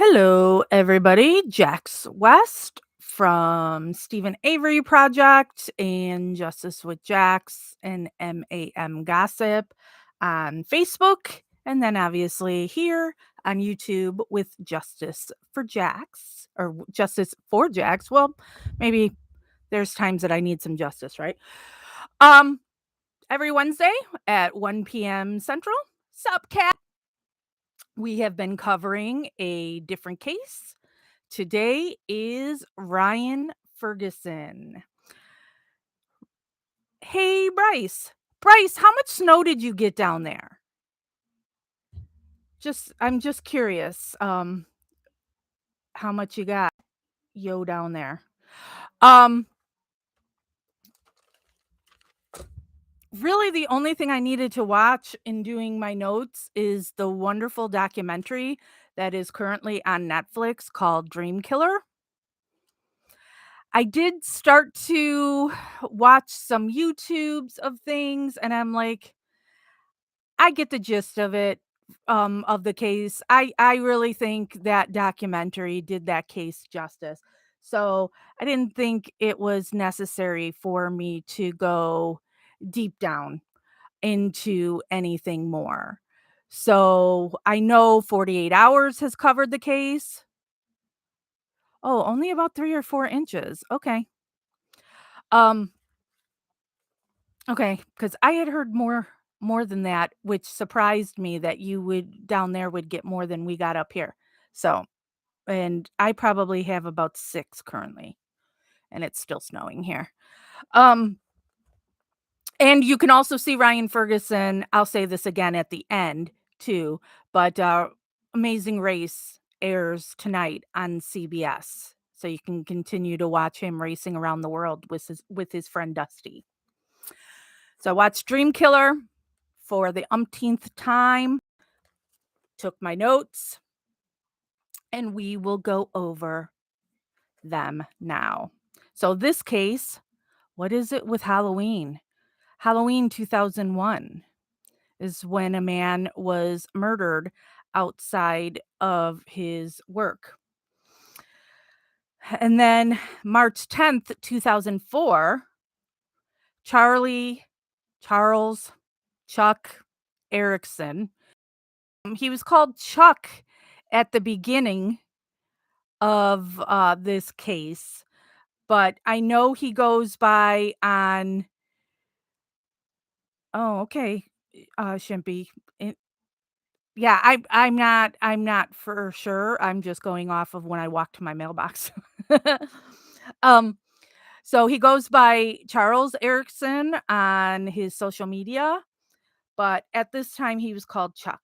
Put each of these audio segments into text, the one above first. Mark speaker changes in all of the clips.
Speaker 1: Hello, everybody. Jax West from Stephen Avery Project and Justice with Jax and MAM Gossip on Facebook. And then obviously here on YouTube with Justice for Jax or Justice for Jax. Well, maybe there's times that I need some justice, right? Um, every Wednesday at 1 p.m. Central. Sup, cat? We have been covering a different case. Today is Ryan Ferguson. Hey, Bryce. Bryce, how much snow did you get down there? I'm just curious, how much you got, down there. Um, really the only thing I needed to watch in doing my notes is the wonderful documentary that is currently on Netflix called DreamKiller. I did start to watch some YouTubes of things, and I'm like, I get the gist of it, of the case. I really think that documentary did that case justice. So, I didn't think it was necessary for me to go deep down into anything more. So, I know 48 Hours has covered the case. Oh, only about 3 or 4 inches. Um, okay, because I had heard more than that, which surprised me that you would down there would get more than we got up here. So, and I probably have about 6 currently, and it's still snowing here. Um, and you can also see Ryan Ferguson, I'll say this again at the end too, but, Amazing Race airs tonight on CBS, so you can continue to watch him racing around the world with his friend Dusty. So I watched Dreamkiller for the umpteenth time, took my notes, and we will go over them now. So this case, what is it with Halloween? Halloween 2001 is when a man was murdered outside of his work. And then March 10th, 2004, Charlie Charles Chuck Erickson. He was called Chuck at the beginning of this case, but I know he goes by on. Oh, okay, Shimpy. Yeah, I'm not for sure. I'm just going off of when I walk to my mailbox. um, so he goes by Charles Erickson on his social media, but at this time he was called Chuck.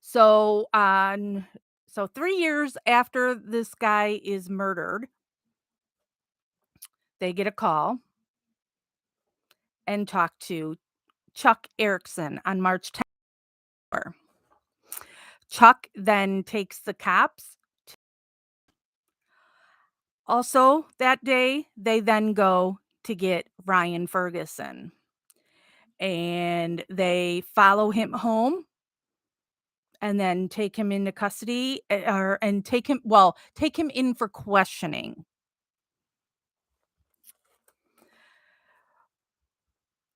Speaker 1: So on so 3 years after this guy is murdered, they get a call and talk to Chuck Erickson on March 10th. Chuck then takes the cops. Also, that day, they then go to get Ryan Ferguson and they follow him home and then take him into custody or and take him in for questioning.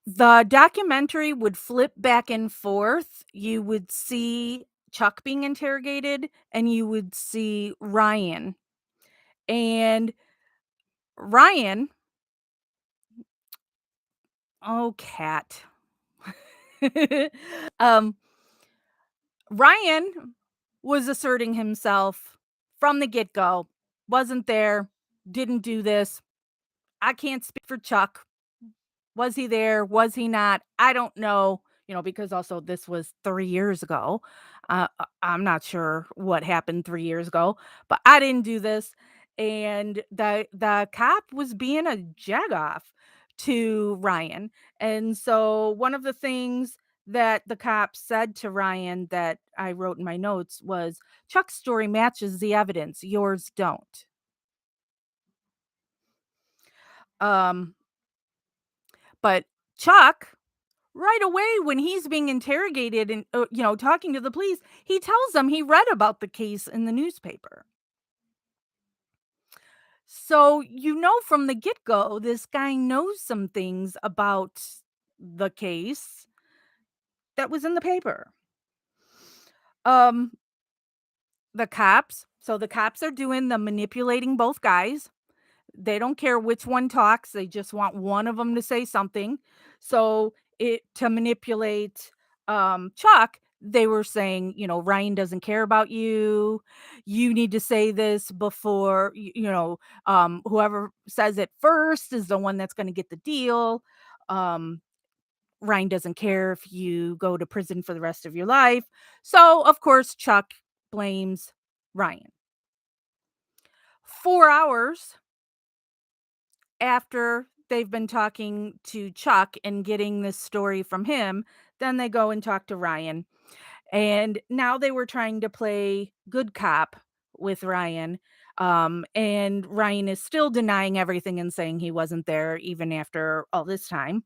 Speaker 1: The documentary would flip back and forth. You would see Chuck being interrogated and you would see Ryan. And Ryan, oh, cat. um, Ryan was asserting himself from the get go, wasn't there, didn't do this. I can't speak for Chuck. Was he there? Was he not? I don't know, because also this was 3 years ago. I'm not sure what happened 3 years ago, but I didn't do this. And the cop was being a jagoff to Ryan. And so one of the things that the cop said to Ryan that I wrote in my notes was, "Chuck's story matches the evidence, yours don't." Um, but Chuck right away when he's being interrogated and, talking to the police, he tells them he read about the case in the newspaper. So, from the get-go, this guy knows some things about the case that was in the paper. Um, the cops are doing the manipulating both guys. They don't care which one talks, they just want one of them to say something. So, it to manipulate, Chuck, they were saying, "Ryan doesn't care about you. You need to say this before, whoever says it first is the one that's gonna get the deal. Um, Ryan doesn't care if you go to prison for the rest of your life." So, of course, Chuck blames Ryan. 4 hours after they've been talking to Chuck and getting this story from him, then they go and talk to Ryan. And now they were trying to play good cop with Ryan. And Ryan is still denying everything and saying he wasn't there even after all this time.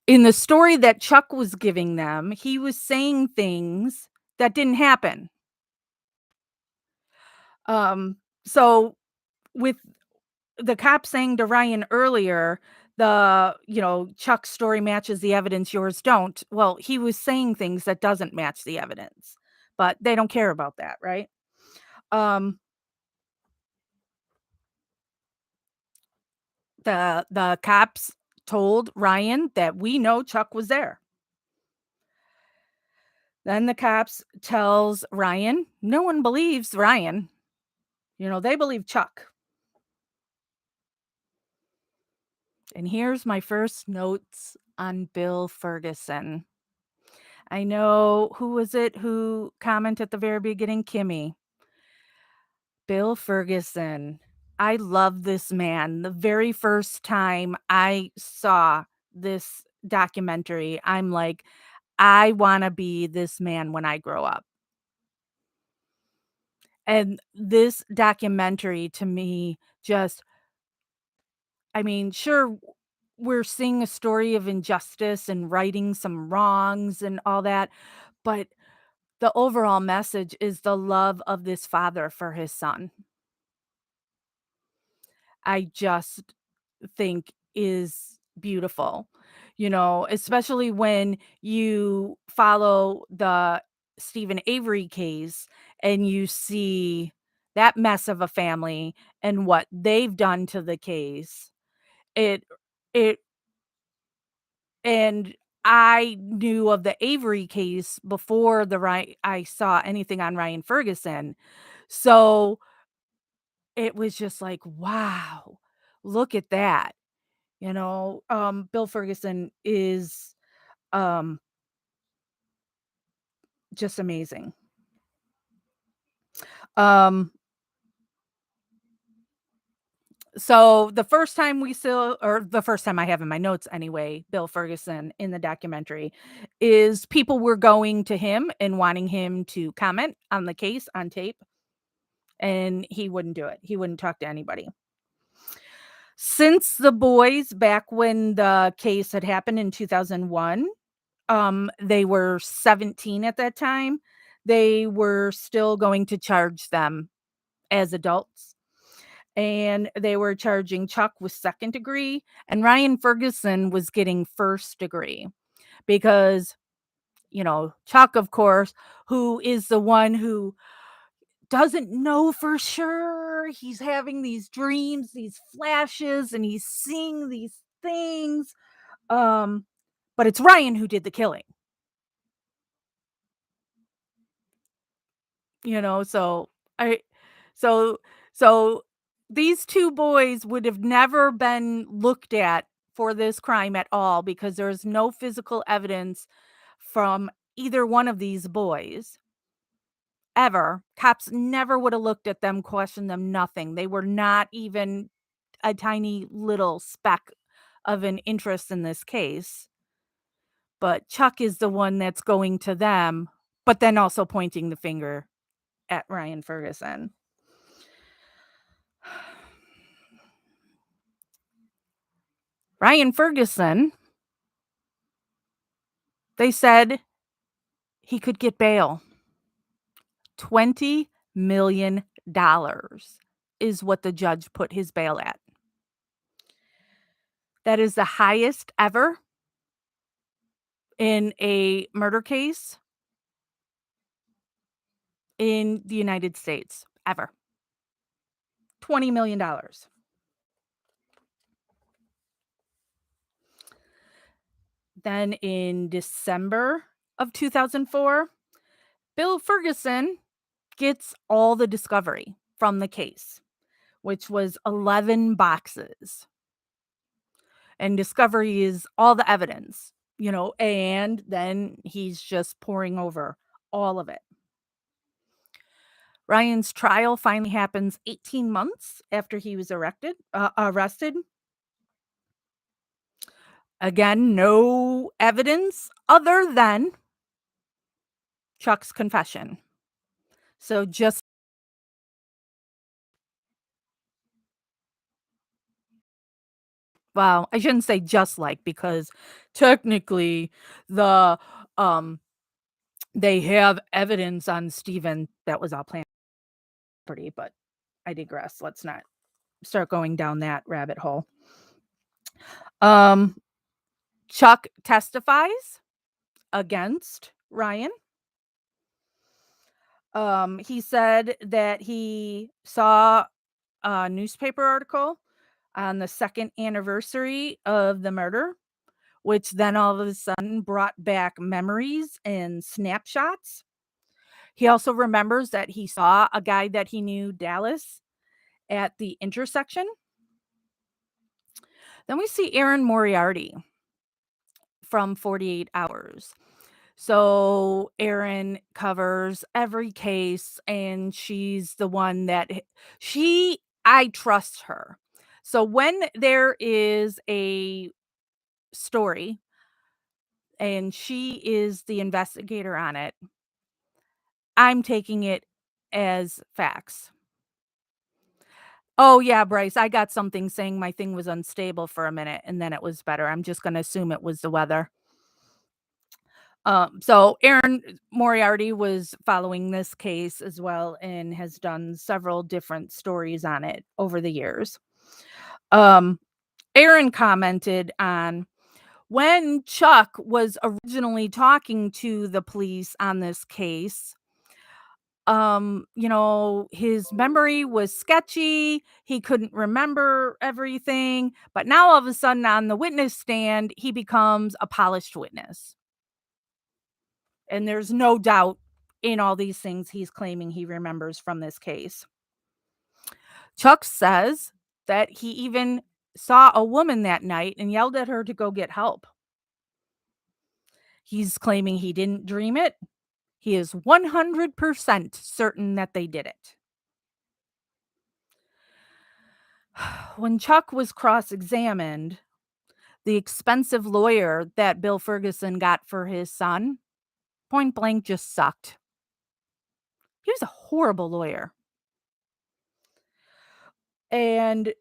Speaker 1: In the story that Chuck was giving them, he was saying things that didn't happen. So with the cop saying to Ryan earlier, Chuck's story matches the evidence, yours don't. Well, he was saying things that doesn't match the evidence, but they don't care about that, right? Um, the cops told Ryan that we know Chuck was there. Then the cops tells Ryan, no one believes Ryan. They believe Chuck. And here's my first notes on Bill Ferguson. I know, who was it who commented at the very beginning? Kimmy. Bill Ferguson. I love this man. The very first time I saw this documentary, I'm like, I want to be this man when I grow up. And this documentary to me just, I mean, sure, we're seeing a story of injustice and righting some wrongs and all that, but the overall message is the love of this father for his son. I just think is beautiful, especially when you follow the Stephen Avery case and you see that mess of a family and what they've done to the case. It it and I knew of the Avery case before I saw anything on Ryan Ferguson. So it was just like, wow, look at that. Bill Ferguson is, um, just amazing. Um, so the first time I have in my notes anyway, Bill Ferguson in the documentary, is people were going to him and wanting him to comment on the case on tape, and he wouldn't do it. He wouldn't talk to anybody. Since the boys, back when the case had happened in 2001, they were 17 at that time, they were still going to charge them as adults, and they were charging Chuck with second degree, and Ryan Ferguson was getting first degree because, Chuck, of course, who is the one who doesn't know for sure, he's having these dreams, these flashes, and he's seeing these things, um, but it's Ryan who did the killing. You know, so I so so these 2 boys would have never been looked at for this crime at all because there's no physical evidence from either one of these boys ever. Cops never would have looked at them, questioned them, nothing. They were not even a tiny little speck of an interest in this case, but Chuck is the one that's going to them, but then also pointing the finger at Ryan Ferguson. Ryan Ferguson They said he could get bail. $20 million is what the judge put his bail at. That is the highest ever in a murder case in the United States, ever. $20 million. Then in December of 2004, Bill Ferguson gets all the discovery from the case, which was 11 boxes. And discovery is all the evidence, and then he's just pouring over all of it. Ryan's trial finally happens 18 months after he was arrested. Again, no evidence other than Chuck's confession. So just well, I shouldn't say just like because technically the um they have evidence on Steven that was all planned property, but I digress. Let's not start going down that rabbit hole. Um Chuck testifies against Ryan. He said that he saw a newspaper article on the second anniversary of the murder, which then all of a sudden brought back memories and snapshots. He also remembers that he saw a guy that he knew, Dallas, at the intersection. Then we see Erin Moriarty from 48 Hours. So Erin covers every case, and she's the one that I trust her. So when there is a story and she is the investigator on it, I'm taking it as facts. Oh, yeah, Bryce, I got something saying my thing was unstable for a minute and then it was better. I'm just going to assume it was the weather. So Erin Moriarty was following this case as well and has done several different stories on it over the years. Erin commented on when Chuck was originally talking to the police on this case. His memory was sketchy. He couldn't remember everything, but now all of a sudden on the witness stand, he becomes a polished witness. And there's no doubt in all these things he's claiming he remembers from this case. Chuck says that he even saw a woman that night and yelled at her to go get help. He's claiming he didn't dream it. He is 100% certain that they did it. When Chuck was cross-examined, the expensive lawyer that Bill Ferguson got for his son, point blank, just sucked. He was a horrible lawyer. And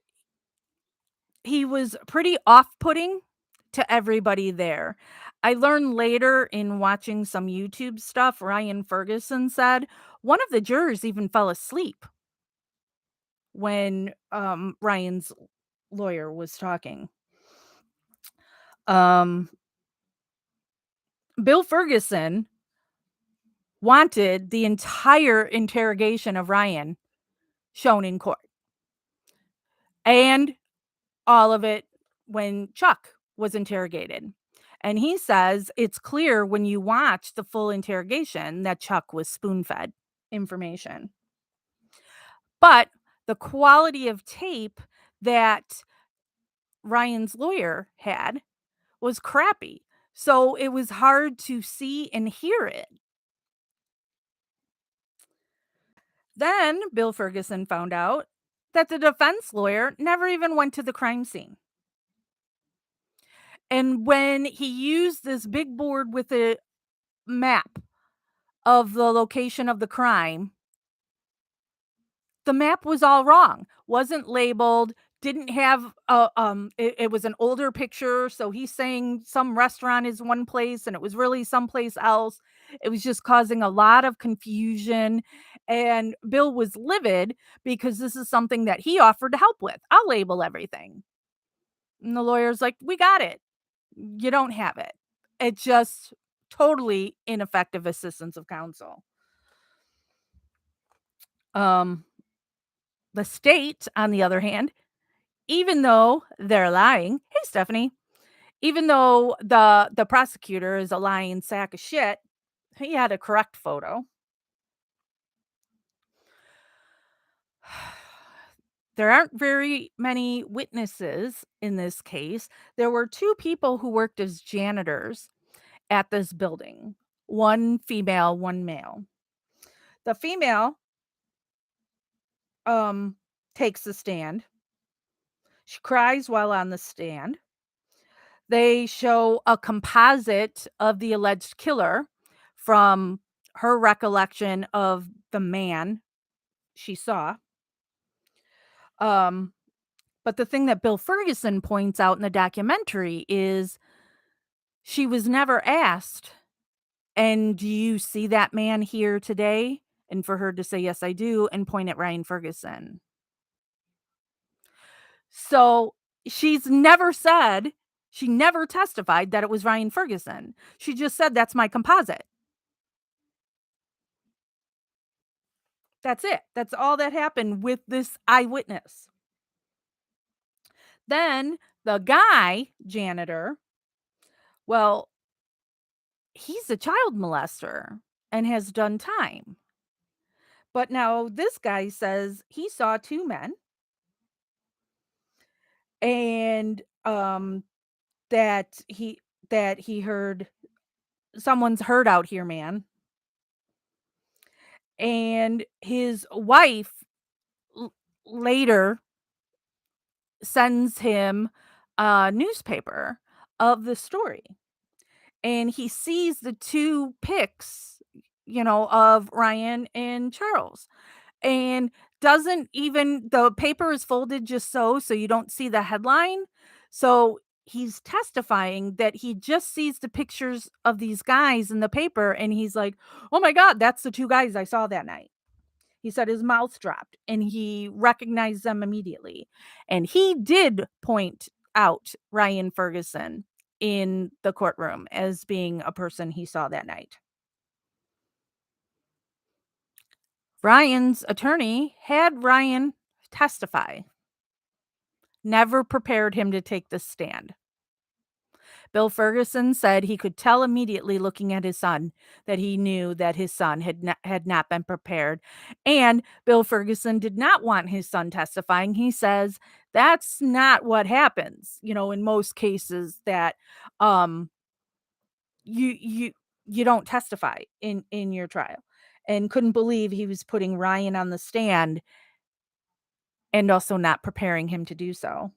Speaker 1: he was pretty off-putting to everybody there. I learned later in watching some YouTube stuff, Ryan Ferguson said one of the jurors even fell asleep when Ryan's lawyer was talking. Bill Ferguson wanted the entire interrogation of Ryan shown in court. And all of it when Chuck was interrogated. And he says it's clear when you watch the full interrogation that Chuck was spoon-fed information. But the quality of tape that Ryan's lawyer had was crappy. So it was hard to see and hear it. Then Bill Ferguson found out that the defense lawyer never even went to the crime scene. And when he used this big board with a map of the location of the crime, the map was all wrong. Wasn't labeled, didn't have it was an older picture, so he's saying some restaurant is one place and it was really someplace else. It was just causing a lot of confusion, and Bill was livid because this is something that he offered to help with. "I'll label everything." And the lawyer's like, "We got it. You don't have it." It just totally ineffective assistance of counsel. Um, the state, on the other hand, even though they're lying, "Hey, Stephanie." Even though the prosecutor is a lying sack of shit, he had a correct photo. There aren't very many witnesses in this case. There were 2 people who worked as janitors at this building. 1 female, 1 male. The female, um, takes the stand. She cries while on the stand. They show a composite of the alleged killer from her recollection of the man she saw. Um, but the thing that Bill Ferguson points out in the documentary is she was never asked, "And do you see that man here today?" And for her to say, "Yes, I do," and point at Ryan Ferguson. So she's never said, she never testified that it was Ryan Ferguson. She just said, "That's my composite." That's it. That's all that happened with this eyewitness. Then the guy, janitor, well, he's a child molester and has done time. But now this guy says he saw 2 men and, that he heard someone's "heard out here, man." And his wife l later sends him a newspaper of the story, and he sees the 2 pics, of Ryan and Charles. And doesn't even the paper is folded just so you don't see the headline. So he's testifying that he just sees the pictures of these guys in the paper and he's like, "Oh my god, that's the 2 guys I saw that night." He said his mouth dropped and he recognized them immediately. And he did point out Ryan Ferguson in the courtroom as being a person he saw that night. Ryan's attorney had Ryan testify, never prepared him to take the stand. Bill Ferguson said he could tell immediately looking at his son that he knew that his son had not been prepared. And Bill Ferguson did not want his son testifying. He says that's not what happens. In most cases that um you you you don't testify in your trial. And couldn't believe he was putting Ryan on the stand and also not preparing him to do so.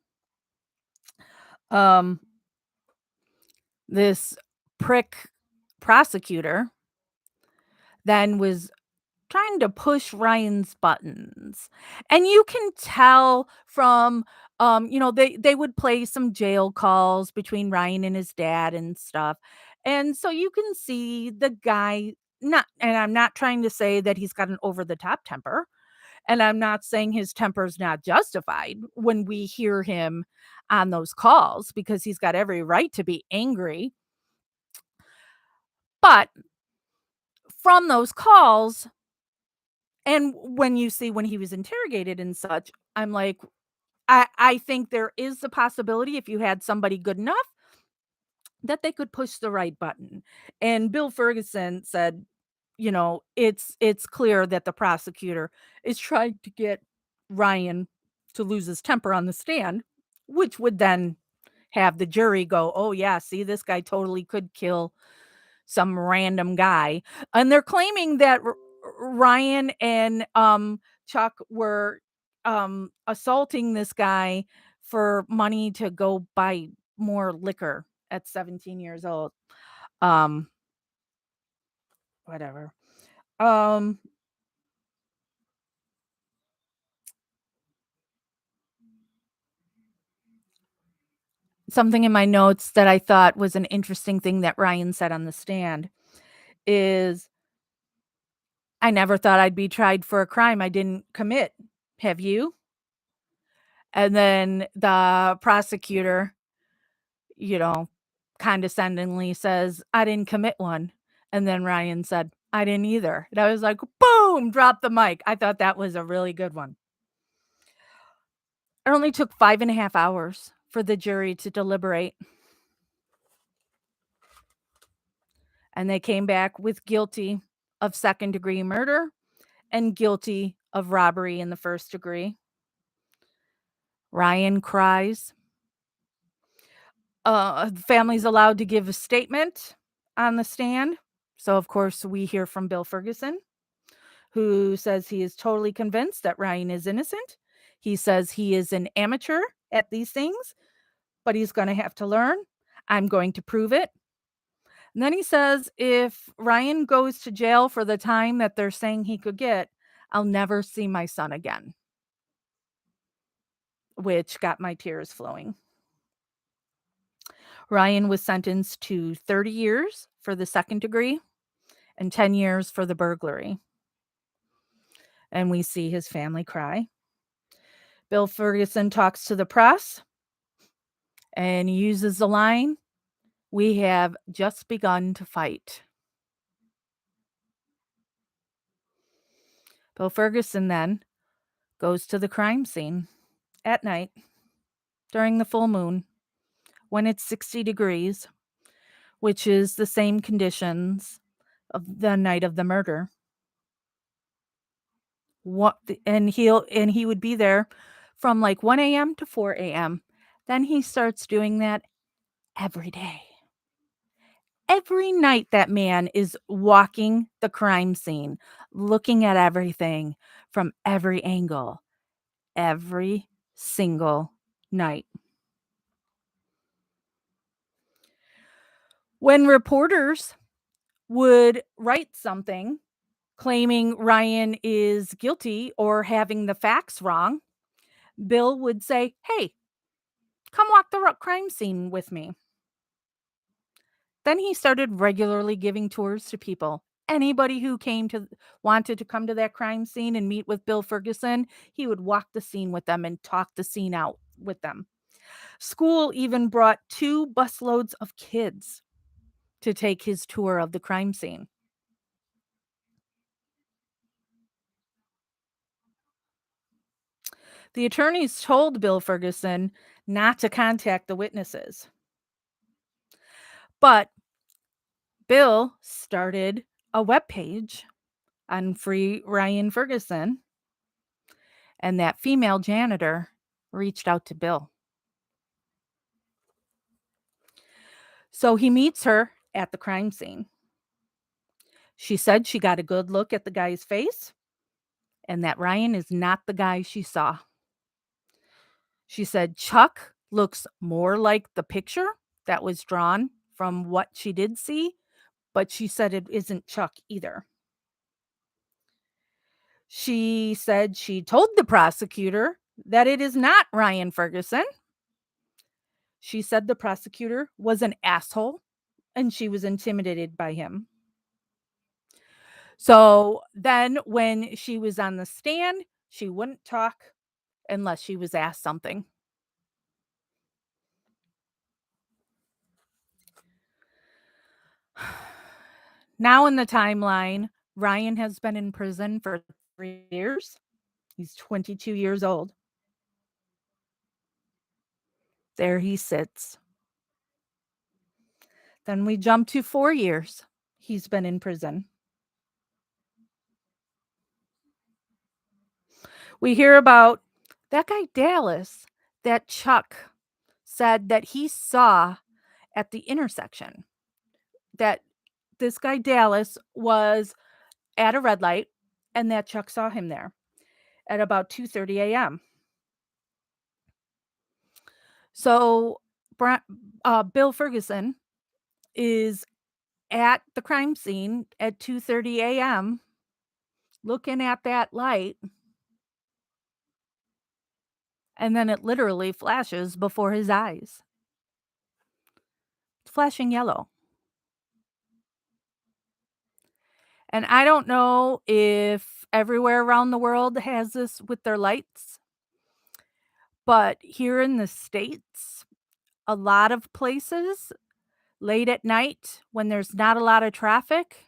Speaker 1: Um, this prick prosecutor then was trying to push Ryan's buttons. And you can tell from they would play some jail calls between Ryan and his dad and stuff. And so you can see the guy not and I'm not trying to say that he's got an over the top temper. And I'm not saying his temper's not justified when we hear him on those calls because he's got every right to be angry. But from those calls, and when you see when he was interrogated and such, I'm like, I think there is the possibility if you had somebody good enough that they could push the right button. And Bill Ferguson said, it's clear that the prosecutor is trying to get Ryan to lose his temper on the stand, which would then have the jury go, "Oh yeah, see this guy totally could kill some random guy." And they're claiming that Ryan and Chuck were assaulting this guy for money to go buy more liquor at 17 years old. Um whatever. Um something in my notes that I thought was an interesting thing that Ryan said on the stand is, "I never thought I'd be tried for a crime I didn't commit. Have you?" And then the prosecutor, you know, condescendingly says, "I didn't commit one." And then Ryan said, "I didn't either." And I was like, "Boom, drop the mic." I thought that was a really good one. It only took 5.5 hours for the jury to deliberate, and they came back with guilty of second-degree murder and guilty of robbery in the first degree. Ryan cries. The family's allowed to give a statement on the stand. So, of course, we hear from Bill Ferguson, who says he is totally convinced that Ryan is innocent. He says he is an amateur at these things, but he's going to have to learn. I'm going to prove it. And then he says, if Ryan goes to jail for the time that they're saying he could get, I'll never see my son again, which got my tears flowing. Ryan was sentenced to 30 years for the second degree and 10 years for the burglary. And we see his family cry. Bill Ferguson talks to the press and uses the line, "We have just begun to fight." Bill Ferguson then goes to the crime scene at night during the full moon when it's 60 degrees, which is the same conditions of the night of the murder. He would be there from like 1 a.m. to 4 a.m. Then he starts doing that every day. Every night that man is walking the crime scene, looking at everything from every angle, every single night. When reporters would write something claiming Ryan is guilty or having the facts wrong, Bill would say, "Hey, come walk the crime scene with me." Then he started regularly giving tours to people. Anybody who wanted to come to that crime scene and meet with Bill Ferguson, he would walk the scene with them and talk the scene out with them. School even brought 2 busloads of kids to take his tour of the crime scene. The attorneys told Bill Ferguson not to contact the witnesses, but Bill started a webpage on Free Ryan Ferguson, and that female janitor reached out to Bill. So he meets her at the crime scene. She said she got a good look at the guy's face and that Ryan is not the guy she saw. She said Chuck looks more like the picture that was drawn from what she did see, but she said it isn't Chuck either. She said she told the prosecutor that it is not Ryan Ferguson. She said the prosecutor was an asshole and she was intimidated by him. So then when she was on the stand, she wouldn't talk unless she was asked something. Now in the timeline, Ryan has been in prison for 3 years. He's 22 years old. There he sits. Then we jump to 4 years. He's been in prison. We hear about that guy Dallas that Chuck said that he saw at the intersection. That this guy Dallas was at a red light and that Chuck saw him there at about 2:30 a.m. So Bill Ferguson is at the crime scene at 2:30 a.m. looking at that light, and then it literally flashes before his eyes. flashing yellow. And I don't know if everywhere around the world has this with their lights, but here in the States, a lot of places late at night when there's not a lot of traffic,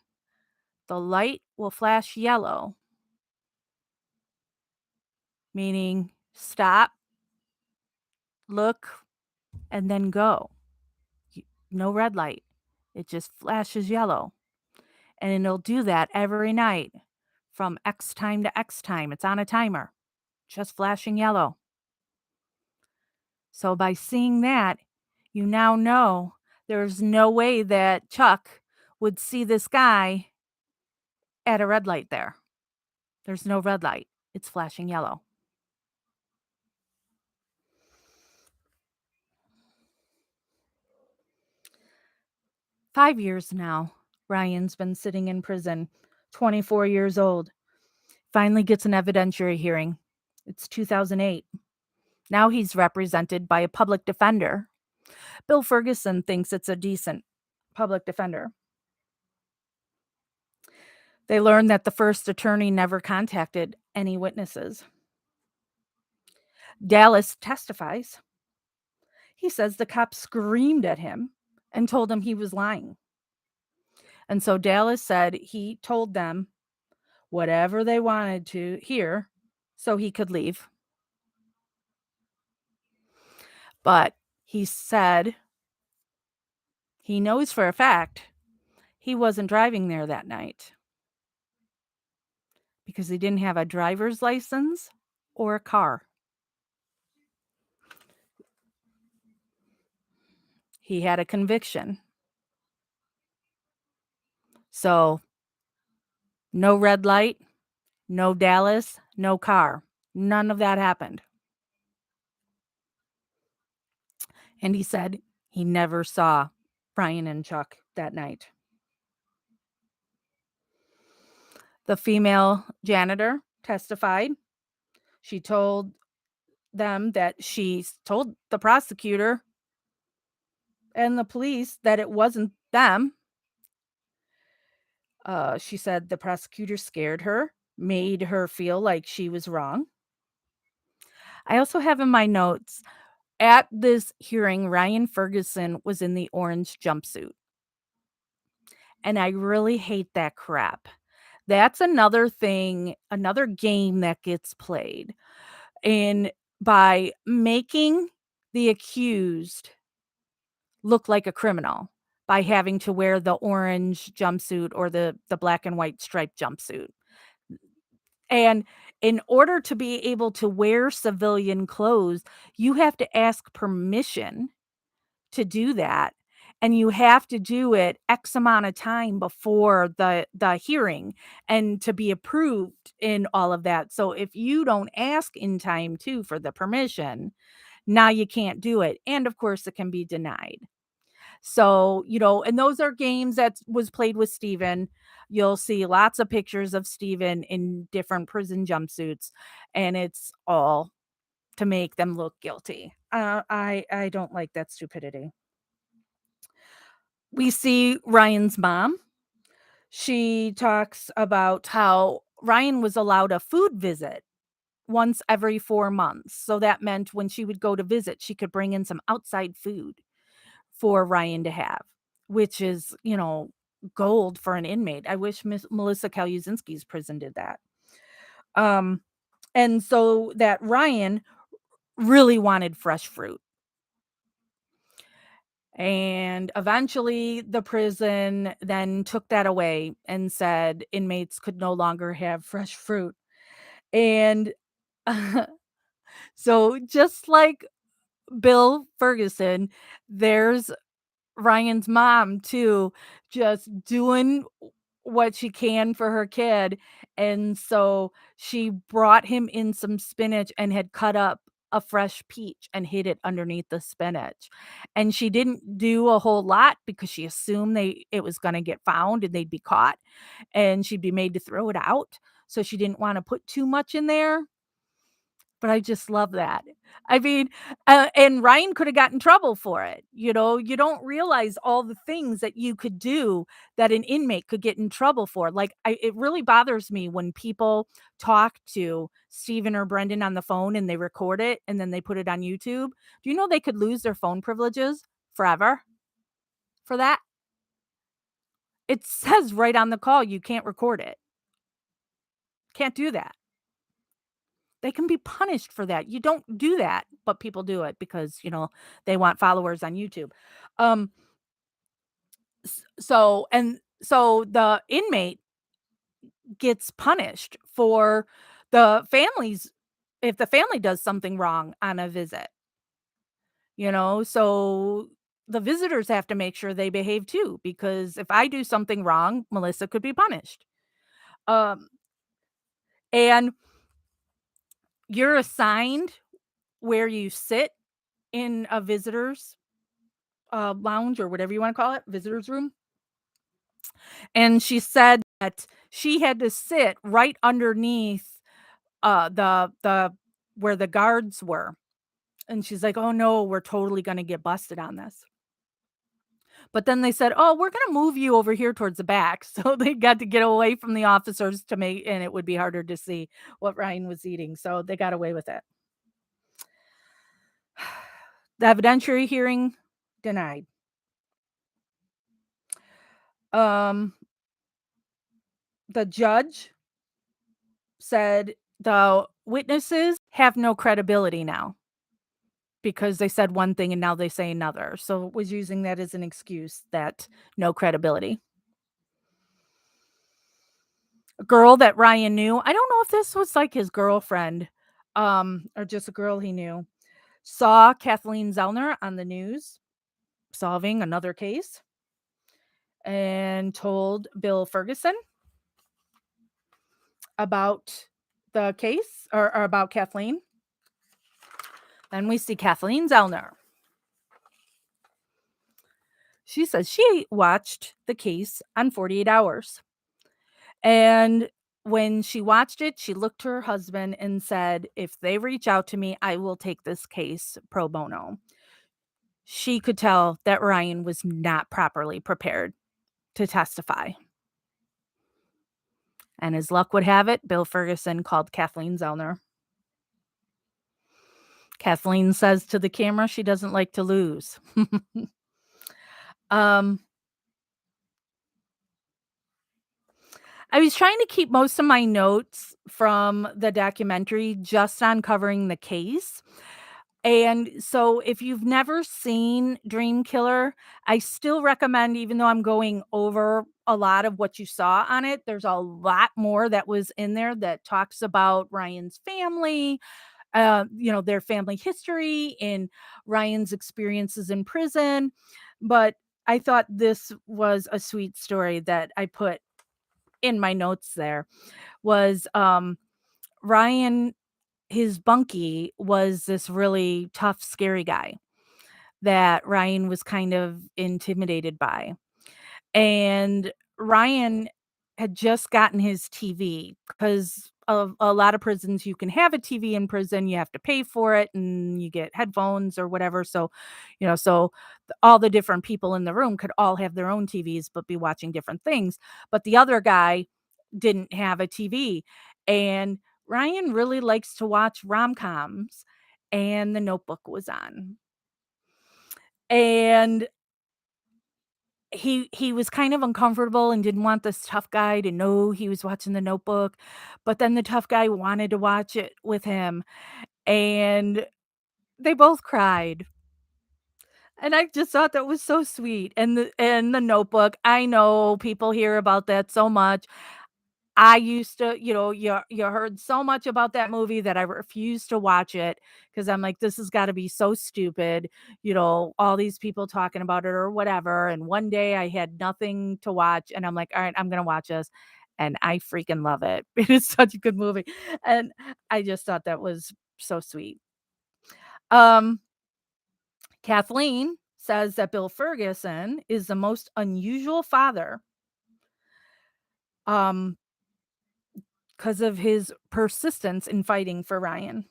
Speaker 1: the light will flash yellow, meaning stop, look, and then go. Y No red light. It just flashes yellow, and it'll do that every night from X time to X time. It's on a timer, just flashing yellow. So by seeing that, you now know there's no way that Chuck would see this guy at a red light there. There's no red light. It's flashing yellow. 5 years now, Ryan's been sitting in prison, 24 years old. Finally gets an evidentiary hearing. It's 2008. Now he's represented by a public defender. Bill Ferguson thinks it's a decent public defender. They learned that the first attorney never contacted any witnesses. Dallas testifies. He says the cop screamed at him and told him he was lying. And so Dallas said he told them whatever they wanted to hear so he could leave. But he said he knows for a fact he wasn't driving there that night because he didn't have a driver's license or a car. He had a conviction. So, no red light, no Dallas, no car. None of that happened. And he said he never saw Brian and Chuck that night. The female janitor testified. She told them that she told the prosecutor and the police that it wasn't them. She said the prosecutor scared her, made her feel like she was wrong. I also have in my notes at this hearing, Ryan Ferguson was in the orange jumpsuit. And I really hate that crap. That's another thing, another game that gets played. And by making the accused look like a criminal by having to wear the orange jumpsuit or the black and white striped jumpsuit. And in order to be able to wear civilian clothes, you have to ask permission to do that, and you have to do it X amount of time before the hearing and to be approved in all of that. So if you don't ask in time too for the permission, now you can't do it, and of course, it can be denied. So, and those are games that was played with Steven. You'll see lots of pictures of Steven in different prison jumpsuits, and it's all to make them look guilty. I don't like that stupidity. We see Ryan's mom. She talks about how Ryan was allowed a food visit once every 4 months. So that meant when she would go to visit, she could bring in some outside food for Ryan to have, which is, gold for an inmate. I wish Miss Melissa Kaluzinski's prison did that. Um, and so that Ryan really wanted fresh fruit. And eventually the prison then took that away and said inmates could no longer have fresh fruit. And so just like Bill Ferguson, there's Ryan's mom too, just doing what she can for her kid, and so she brought him in some spinach and had cut up a fresh peach and hid it underneath the spinach, and she didn't do a whole lot because she assumed it was gonna get found and they'd be caught, and she'd be made to throw it out, so she didn't wanna put too much in there, But I just love that. I mean, and Ryan could have got in trouble for it, you don't realize all the things that you could do that an inmate could get in trouble for, like, it really bothers me when people talk to Steven or Brendan on the phone and they record it and then they put it on YouTube. Do you know they could lose their phone privileges forever for that? It says right on the call, you can't record it. Can't do that. They can be punished for that. You don't do that, but people do it because, they want followers on YouTube. Um, so the inmate gets punished for the families if the family does something wrong on a visit, so the visitors have to make sure they behave too, because if I do something wrong, Melissa could be punished. Um, and you're assigned where you sit in a visitor's lounge or whatever you wanna call it, visitor's room, and she said that she had to sit right underneath, the where the guards were, and she's like, "Oh, no, we're totally gonna get busted on this." But then they said, "Oh, we're gonna move you over here towards the back," so they got to get away from the officers to make and it would be harder to see what Ryan was eating, so they got away with it. The evidentiary hearing, denied. Um, the judge said the witnesses have no credibility now because they said one thing and now they say another. So was using that as an excuse that no credibility. A girl that Ryan knew, I don't know if this was like his girlfriend, or just a girl he knew, saw Kathleen Zellner on the news solving another case and told Bill Ferguson about the case or about Kathleen. Then we see Kathleen Zellner. She says she watched the case on 48 hours. And when she watched it, she looked to her husband and said, "If they reach out to me, I will take this case pro bono." She could tell that Ryan was not properly prepared to testify. And as luck would have it, Bill Ferguson called Kathleen Zellner. Kathleen says to the camera she doesn't like to lose. um, I was trying to keep most of my notes from the documentary just on covering the case. And so if you've never seen DreamKiller, I still recommend, even though I'm going over a lot of what you saw on it, there's a lot more that was in there that talks about Ryan's family, their family history and Ryan's experiences in prison. But I thought this was a sweet story that I put in my notes there was Ryan, his bunkie was this really tough, scary guy that Ryan was kind of intimidated by. And Ryan had just gotten his TV because of a lot of prisons, you can have a TV in prison, you have to pay for it and you get headphones or whatever. So all the different people in the room could all have their own TVs but be watching different things. But the other guy didn't have a TV. And Ryan really likes to watch rom-coms, and The Notebook was on. And he was kind of uncomfortable and didn't want this tough guy to know he was watching The Notebook, but then the tough guy wanted to watch it with him, and they both cried. And I just thought that was so sweet. And the Notebook, I know people hear about that so much. I used to, you heard so much about that movie that I refused to watch it because I'm like, this has got to be so stupid, all these people talking about it or whatever. And one day I had nothing to watch, and I'm like, all right, I'm gonna watch this. And I freaking love it. It is such a good movie. And I just thought that was so sweet. Um, Kathleen says that Bill Ferguson is the most unusual father. Um, because of his persistence in fighting for Ryan.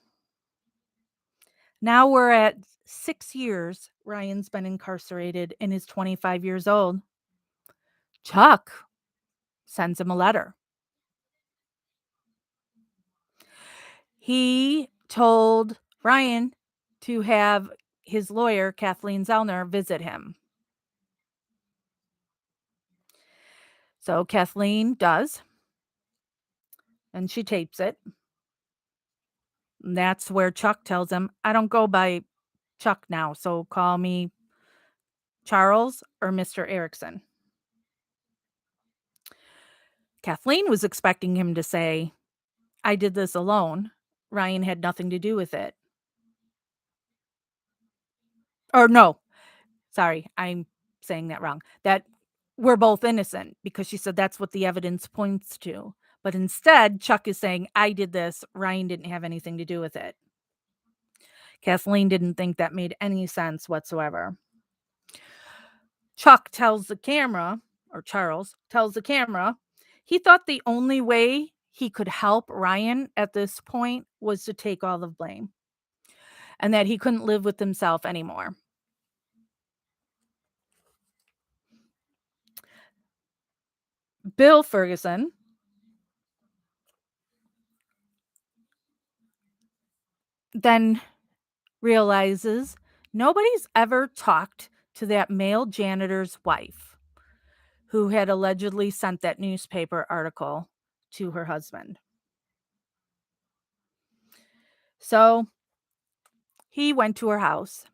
Speaker 1: Now we're at 6 years. Ryan's been incarcerated and is 25 years old. Chuck sends him a letter. He told Ryan to have his lawyer, Kathleen Zellner, visit him. So Kathleen does, and she tapes it. And that's where Chuck tells him, I don't go by Chuck now, so call me Charles or Mr. Erickson. Kathleen was expecting him to say, I did this alone. Ryan had nothing to do with it. Or no, sorry, I'm saying that wrong. That we're both innocent because she said that's what the evidence points to. But instead, Chuck is saying, I did this. Ryan didn't have anything to do with it. Kathleen didn't think that made any sense whatsoever. Chuck tells the camera, or Charles tells the camera, he thought the only way he could help Ryan at this point was to take all the blame and that he couldn't live with himself anymore. Bill Ferguson then realizes nobody's ever talked to that male janitor's wife who had allegedly sent that newspaper article to her husband. So he went to her house.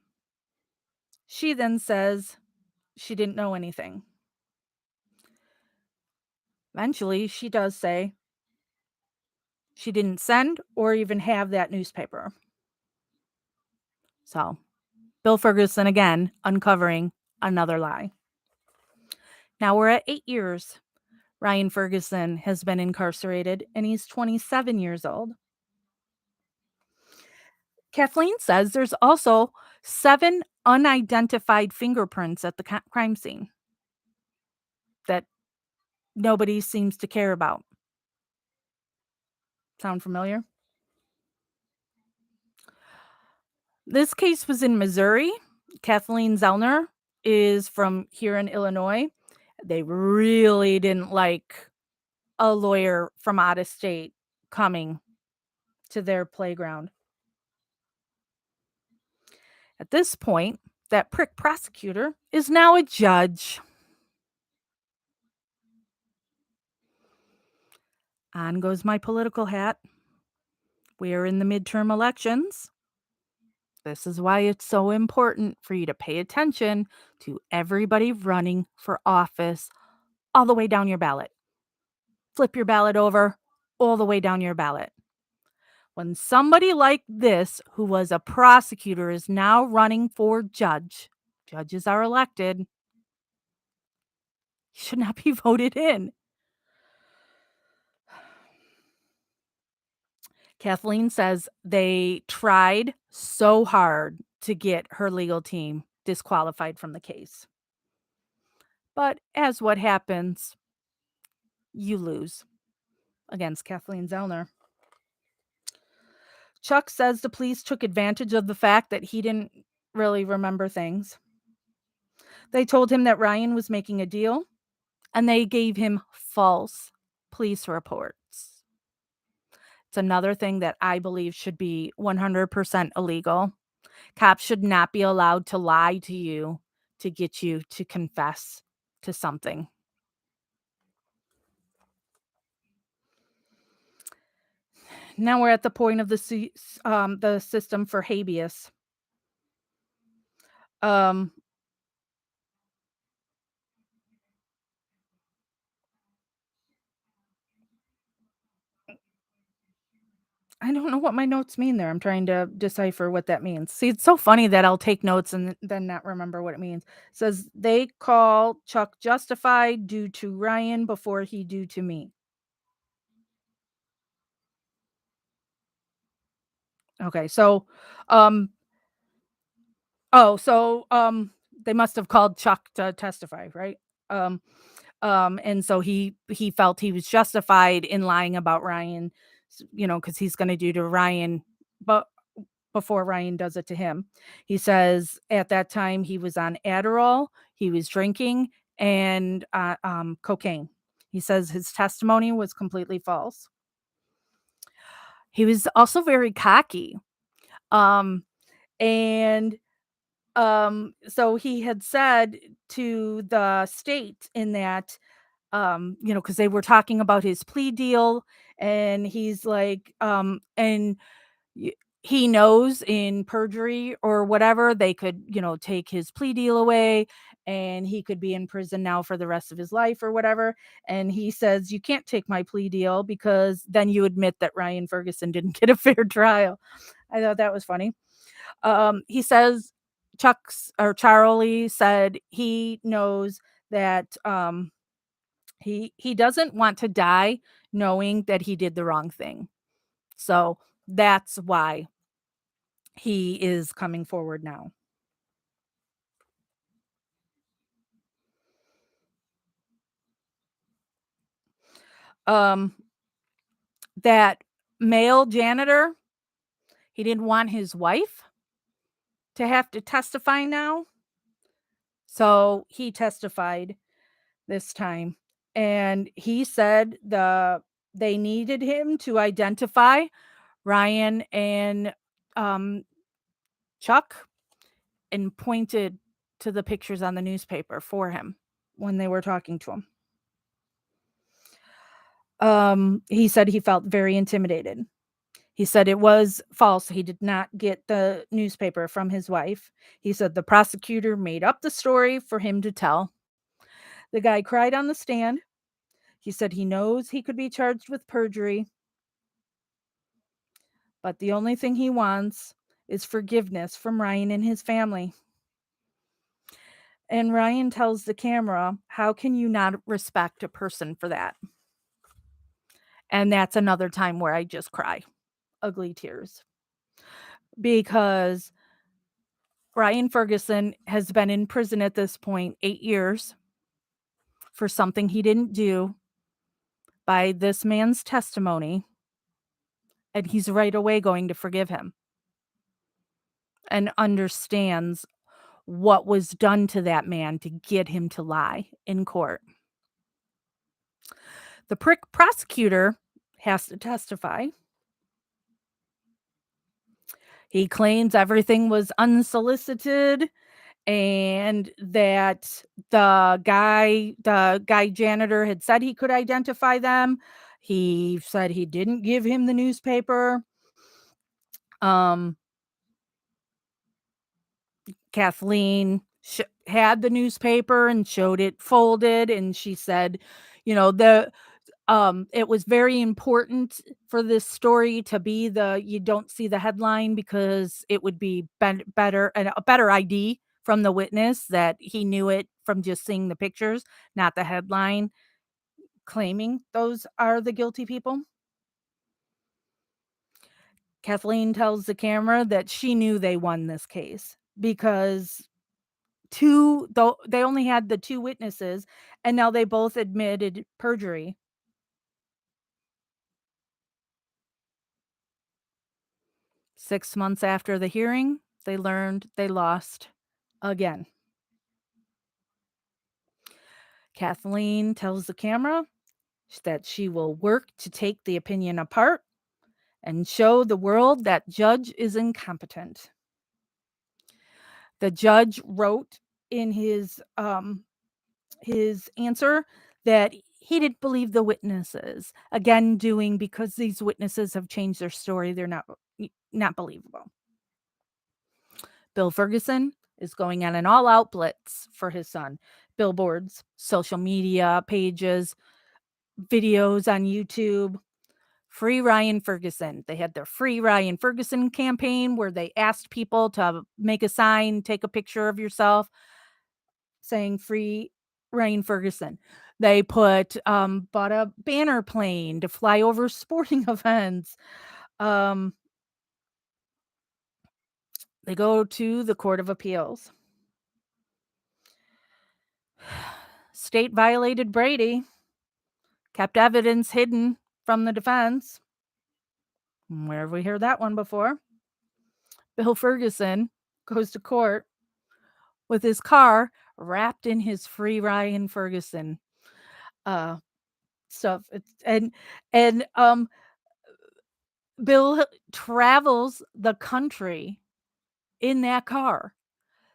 Speaker 1: She then says she didn't know anything. Eventually, she does say she didn't send or even have that newspaper. So, Bill Ferguson again uncovering another lie. Now we're at 8 years. Ryan Ferguson has been incarcerated and he's 27 years old. Kathleen says there's also 7 unidentified fingerprints at the crime scene that nobody seems to care about. Sound familiar? This case was in Missouri. Kathleen Zellner is from here in Illinois. They really didn't like a lawyer from out of state coming to their playground. At this point, that prick prosecutor is now a judge. On goes my political hat. We are in the midterm elections. This is why it's so important for you to pay attention to everybody running for office all the way down your ballot. Flip your ballot over all the way down your ballot. When somebody like this, who was a prosecutor, is now running for judge, judges are elected, he should not be voted in. Kathleen says they tried so hard to get her legal team disqualified from the case. But as what happens, you lose against Kathleen Zellner. Chuck says the police took advantage of the fact that he didn't really remember things. They told him that Ryan was making a deal, and they gave him false police reports. It's another thing that I believe should be 100% illegal. Cops should not be allowed to lie to you to get you to confess to something. Now we're at the point of the system for habeas. Um, I don't know what my notes mean there. I'm trying to decipher what that means. See, it's so funny that I'll take notes and then not remember what it means. It says they call Chuck justified due to Ryan before he due to me. Okay, so um they must have called Chuck to testify, right? Um and so he felt he was justified in lying about Ryan, because he's going to do to Ryan, but before Ryan does it to him. He says at that time he was on Adderall, he was drinking, and cocaine. He says his testimony was completely false. He was also very cocky. Um, and so he had said to the state in that, because they were talking about his plea deal, and he's like, and y- he knows in perjury or whatever, they could, take his plea deal away and he could be in prison now for the rest of his life or whatever. And he says, you can't take my plea deal because then you admit that Ryan Ferguson didn't get a fair trial. I thought that was funny. He says Charlie said he knows that he doesn't want to die knowing that he did the wrong thing. So that's why he is coming forward now. Um, that male janitor, he didn't want his wife to have to testify now. So he testified this time. And he said they needed him to identify Ryan and um, Chuck, and pointed to the pictures on the newspaper for him when they were talking to him. He said he felt very intimidated. He said it was false. He did not get the newspaper from his wife. He said the prosecutor made up the story for him to tell. The guy cried on the stand. He said he knows he could be charged with perjury, but the only thing he wants is forgiveness from Ryan and his family. And Ryan tells the camera, how can you not respect a person for that? And that's another time where I just cry, ugly tears, because Ryan Ferguson has been in prison at this point 8 years for something he didn't do by this man's testimony. And he's right away going to forgive him and understands what was done to that man to get him to lie in court. The prick prosecutor has to testify. He claims everything was unsolicited and that the guy janitor had said he could identify them. He said he didn't give him the newspaper. Um, Kathleen had the newspaper and showed it folded, and she said, the it was very important for this story to be you don't see the headline because it would be better and a better ID from the witness that he knew it from just seeing the pictures, not the headline claiming those are the guilty people. Kathleen tells the camera that she knew they won this case because though they only had the two witnesses and now they both admitted perjury. 6 months after the hearing, they learned they lost again. Kathleen tells the camera that she will work to take the opinion apart and show the world that judge is incompetent. The judge wrote in his answer that he didn't believe the witnesses. Again, doing because these witnesses have changed their story, they're not believable. Bill Ferguson is going on an all-out blitz for his son. Billboards, social media pages, videos on YouTube. Free Ryan Ferguson. They had their Free Ryan Ferguson campaign where they asked people to make a sign, take a picture of yourself saying Free Ryan Ferguson. They bought a banner plane to fly over sporting events. Um, they go to the Court of Appeals. State violated Brady, kept evidence hidden from the defense. Where have we heard that one before? Bill Ferguson goes to court with his car wrapped in his free Ryan Ferguson uh stuff. And Bill travels the country in that car,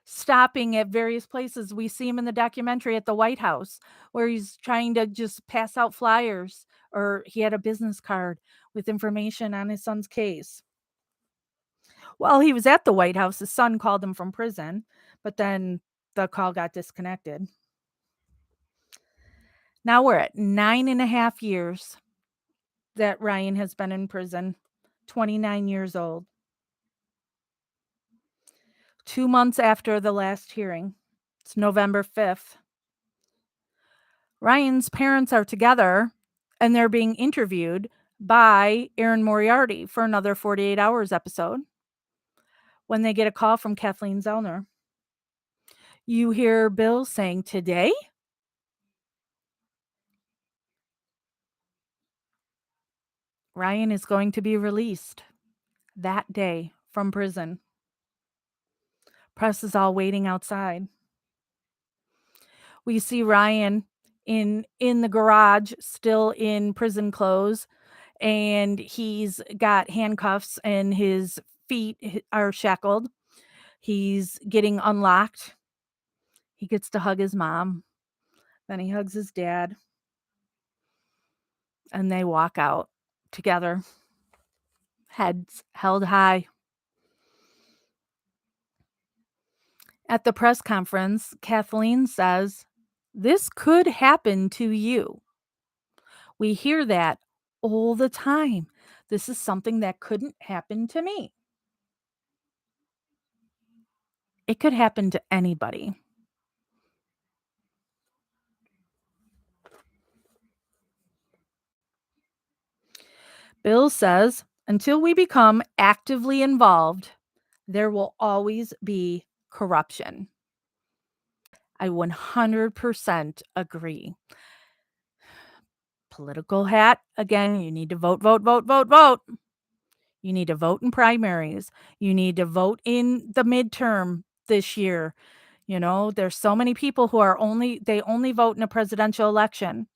Speaker 1: stopping at various places. We see him in the documentary at the White House where he's trying to just pass out flyers, or he had a business card with information on his son's case. While he was at the White House, his son called him from prison, but then the call got disconnected. Now we're at 9.5 years that Ryan has been in prison, 29 years old. 2 months after the last hearing, it's November 5th. Ryan's parents are together and they're being interviewed by Aaron Moriarty for another 48 Hours episode when they get a call from Kathleen Zellner. You hear Bill saying, "Today?" Ryan is going to be released that day from prison. Press is all waiting outside. We see Ryan in the garage, still in prison clothes, and he's got handcuffs and his feet are shackled. He's getting unlocked. He gets to hug his mom. Then he hugs his dad. And they walk out together, heads held high. At the press conference, Kathleen says, "This could happen to you." We hear that all the time. This is something that couldn't happen to me. It could happen to anybody. Bill says, until we become actively involved, there will always be corruption. I 100% agree. Political hat, again, you need to vote, vote, vote, vote, vote. You need to vote in primaries. You need to vote in the midterm this year. You know, there's so many people who are they only vote in a presidential election.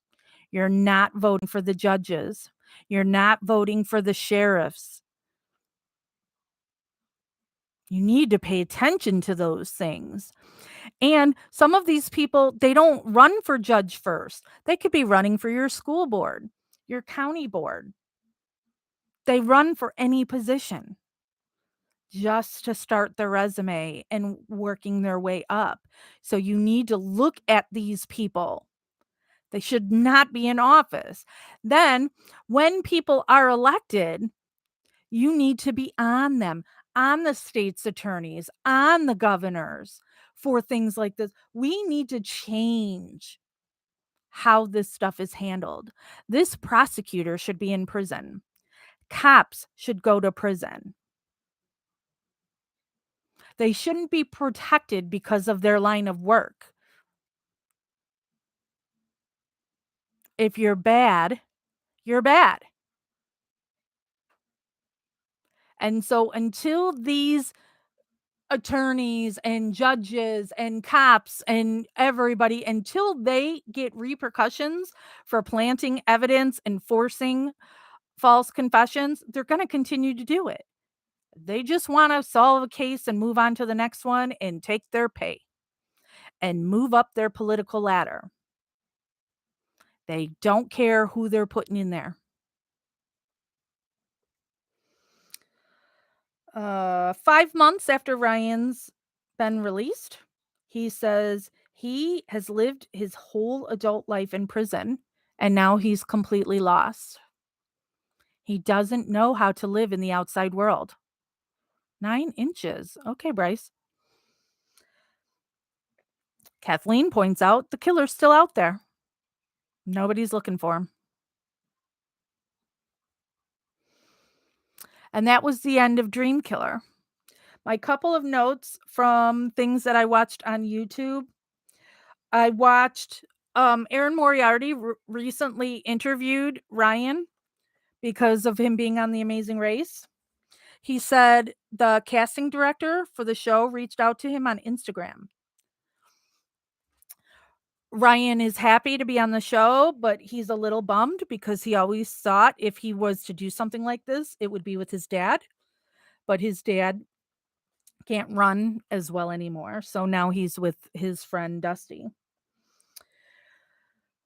Speaker 1: You're not voting for the judges. You're not voting for the sheriffs. You need to pay attention to those things. And some of these people, they don't run for judge first. They could be running for your school board, your county board. They run for any position just to start their resume and working their way up. So you need to look at these people. They should not be in office. Then, when people are elected, you need to be on them, on the state's attorneys, on the governors for things like this. We need to change how this stuff is handled. This prosecutor should be in prison. Cops should go to prison. They shouldn't be protected because of their line of work. If you're bad, you're bad. And so until these attorneys and judges and cops and everybody, until they get repercussions for planting evidence and forcing false confessions, they're going to continue to do it. They just want to solve a case and move on to the next one and take their pay and move up their political ladder. They don't care who they're putting in there. 5 months after Ryan's been released, he says he has lived his whole adult life in prison and now he's completely lost. He doesn't know how to live in the outside world. 9 inches. Okay, Bryce. Kathleen points out the killer's still out there. Nobody's looking for him. And that was the end of DreamKiller. My couple of notes from things that I watched on YouTube. I watched Aaron Moriarty recently interviewed Ryan because of him being on The Amazing Race. He said the casting director for the show reached out to him on Instagram. Ryan is happy to be on the show, but he's a little bummed because he always thought if he was to do something like this, it would be with his dad. But his dad can't run as well anymore. So now he's with his friend Dusty.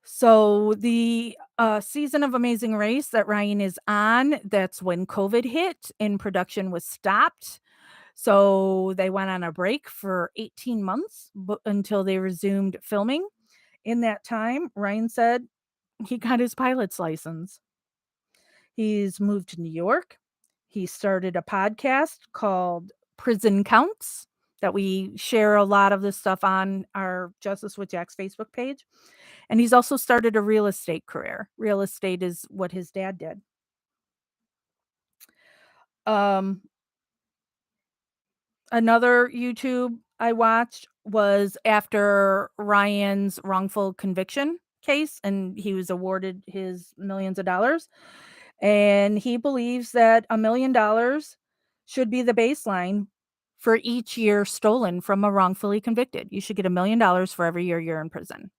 Speaker 1: So the season of Amazing Race that Ryan is on, that's when COVID hit and production was stopped. So they went on a break for 18 months until they resumed filming. In that time, Ryan said he got his pilot's license. He's moved to New York. He started a podcast called Prison Counts that we share a lot of this stuff on our Justice with Jack's Facebook page. And he's also started a real estate career. Real estate is what his dad did. Um, Another YouTube I watched was after Ryan's wrongful conviction case, and he was awarded his millions of dollars. And he believes that $1 million should be the baseline for each year stolen from a wrongfully convicted. You should get $1 million for every year you're in prison.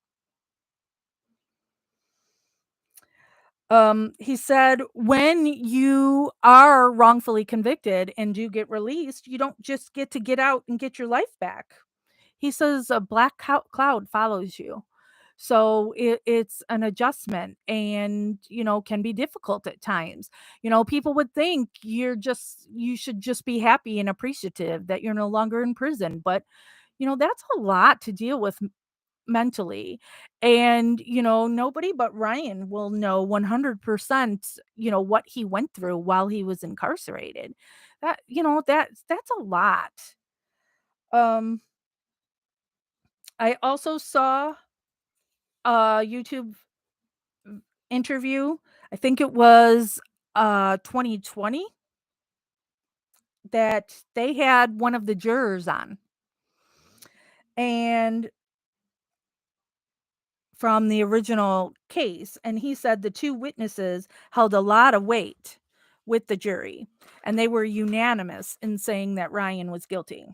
Speaker 1: He said, when you are wrongfully convicted and do get released, you don't just get to get out and get your life back. He says a black cloud follows you. So it's an adjustment and, can be difficult at times. People would think you should just be happy and appreciative that you're no longer in prison. But, that's a lot to deal with mentally. And, nobody but Ryan will know 100%, what he went through while he was incarcerated. That's a lot. Um, I also saw a YouTube interview. I think it was 2020 that they had one of the jurors on. And from the original case, and he said the two witnesses held a lot of weight with the jury, and they were unanimous in saying that Ryan was guilty.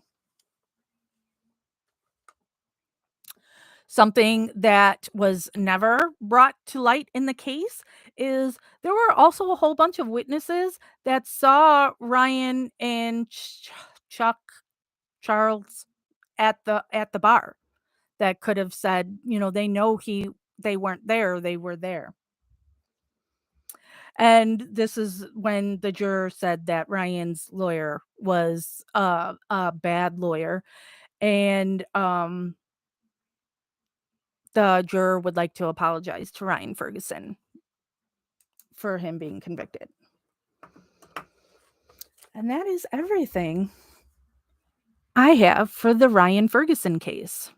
Speaker 1: Something that was never brought to light in the case is there were also a whole bunch of witnesses that saw Ryan and Chuck Charles at the bar that could have said, they know they weren't there, they were there. And this is when the juror said that Ryan's lawyer was a bad lawyer, and the juror would like to apologize to Ryan Ferguson for him being convicted. And that is everything I have for the Ryan Ferguson case.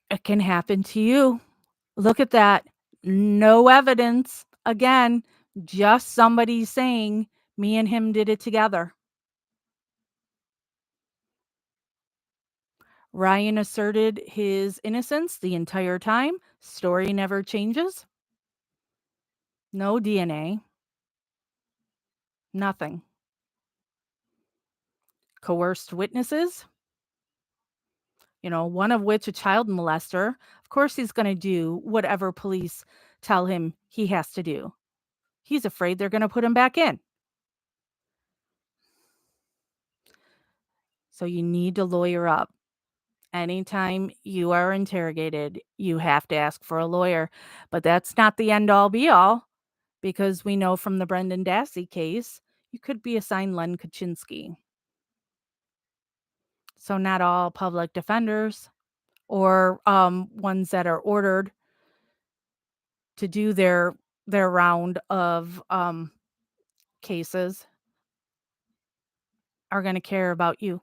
Speaker 1: It can happen to you. Look at that. No evidence. Again, just somebody saying me and him did it together. Ryan asserted his innocence the entire time. Story never changes. No DNA. Nothing. Coerced witnesses. One of which a child molester. Of course, he's going to do whatever police tell him he has to do. He's afraid they're going to put him back in. So you need to lawyer up. Anytime you are interrogated, you have to ask for a lawyer. But that's not the end all be all, because we know from the Brendan Dassey case, you could be assigned Len Kaczynski. So not all public defenders or ones that are ordered to do their round of cases are going to care about you.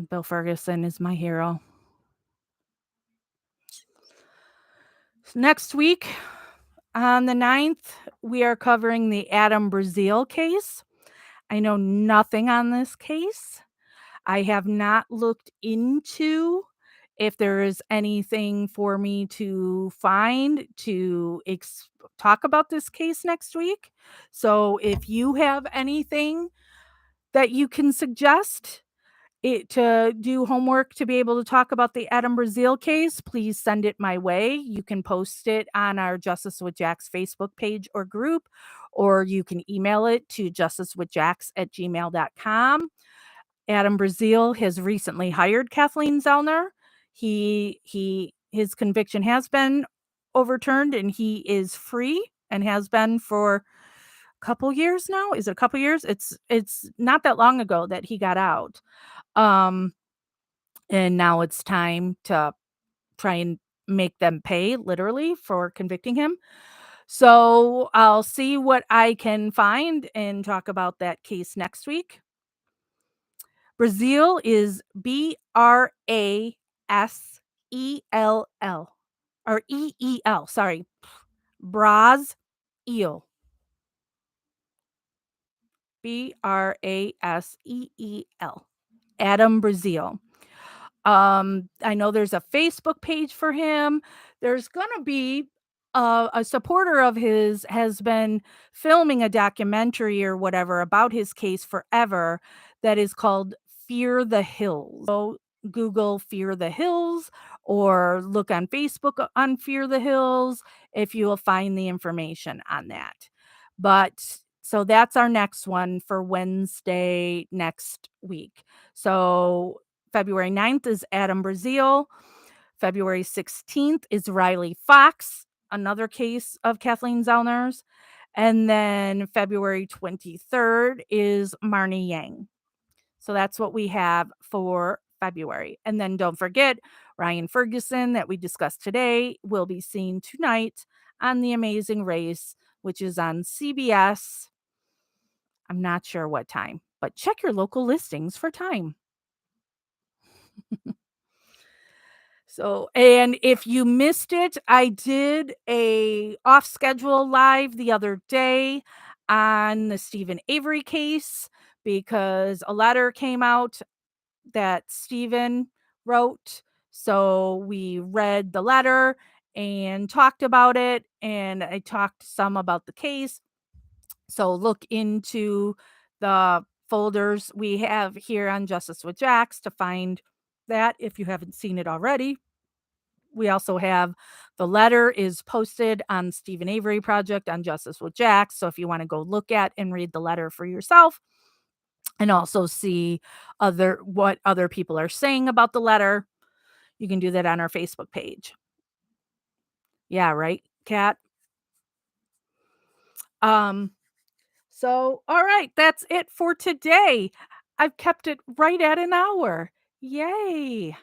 Speaker 1: Bill Ferguson is my hero. Next week, on the 9th, we are covering the Adam Brazil case. I know nothing on this case. I have not looked into if there is anything for me to find to talk about this case next week. So if you have anything that you can suggest it to do homework to be able to talk about the Adam Brazil case, please send it my way. You can post it on our Justice with Jax Facebook page or group, or you can email it to justicewithjax@gmail.com. Adam Brazil has recently hired Kathleen Zellner. His conviction has been overturned and he is free and has been for a couple years now. Is it a couple years? It's not that long ago that he got out. Um and now it's time to try and make them pay literally for convicting him. So I'll see what I can find and talk about that case next week. Brazil is Brasell or EEL, sorry. Braz Eel. Braseel. Adam Brazil. I know there's a Facebook page for him. There's gonna be a supporter of his has been filming a documentary or whatever about his case forever that is called Fear the Hills. So Google Fear the Hills or look on Facebook on Fear the Hills if you will find the information on that. But so that's our next one for Wednesday next week. So February 9th is Adam Brazil. February 16th is Riley Fox, another case of Kathleen Zellner's. And then February 23rd is Marnie Yang. So that's what we have for February. And then don't forget, Ryan Ferguson, that we discussed today, will be seen tonight on The Amazing Race, which is on CBS. I'm not sure what time, but check your local listings for time. So, and if you missed it, I did a off schedule live the other day on the Stephen Avery case because a letter came out that Stephen wrote. So we read the letter and talked about it, and I talked some about the case. So look into the folders we have here on Justice with Jax to find that if you haven't seen it already. We also have the letter is posted on Stephen Avery Project on Justice with Jax. So if you want to go look at and read the letter for yourself and also see what other people are saying about the letter, you can do that on our Facebook page. Yeah, right, Kat? Um, so all right, that's it for today. I've kept it right at an hour. Yay.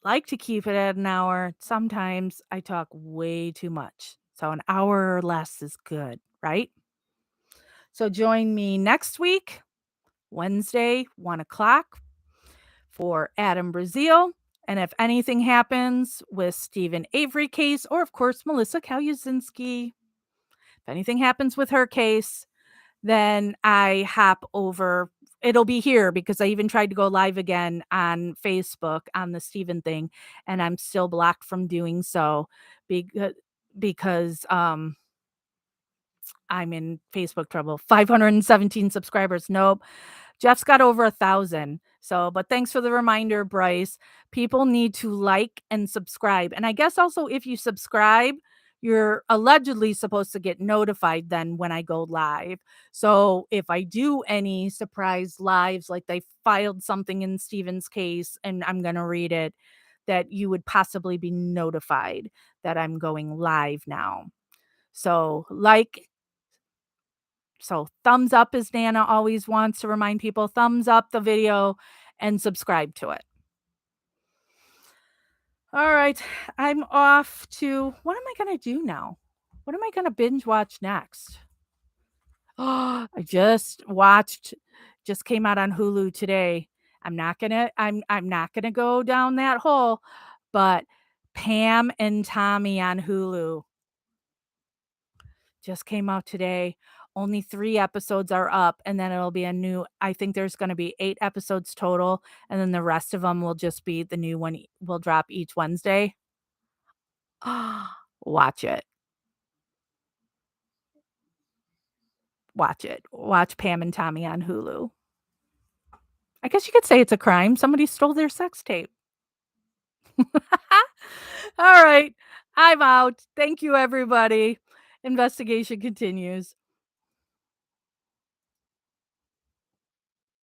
Speaker 1: Like to keep it at an hour. Sometimes I talk way too much. So an hour or less is good, right? So join me next week, Wednesday, 1 o'clock, for Adam Brazil. And if anything happens with Stephen Avery case, or of course, Melissa Kaluzinski, if anything happens with her case, then I hop over. It'll be here because I even tried to go live again on Facebook on the Steven thing, and I'm still blocked from doing so because because I'm in Facebook trouble. 517 subscribers. Nope. Jeff's got over 1,000. So, but thanks for the reminder, Bryce. People need to like and subscribe. And I guess also if you subscribe, you're allegedly supposed to get notified then when I go live. So if I do any surprise lives, like they filed something in Steven's case and I'm going to read it, that you would possibly be notified that I'm going live now. So thumbs up as Nana always wants to remind people, thumbs up the video and subscribe to it. All right, I'm off to what am I going to do now? What am I going to binge watch next? Oh, just came out on Hulu today. I'm not going to go down that hole, but Pam and Tommy on Hulu just came out today. only 3 episodes are up, and then it'll be a new I think there's gonna be 8 episodes total, and then the rest of them will just be the new one will drop each Wednesday. Watch it. Watch it. Watch Pam and Tommy on Hulu. I guess you could say it's a crime. Somebody stole their sex tape. All right. I'm out. Thank you, everybody. Investigation continues.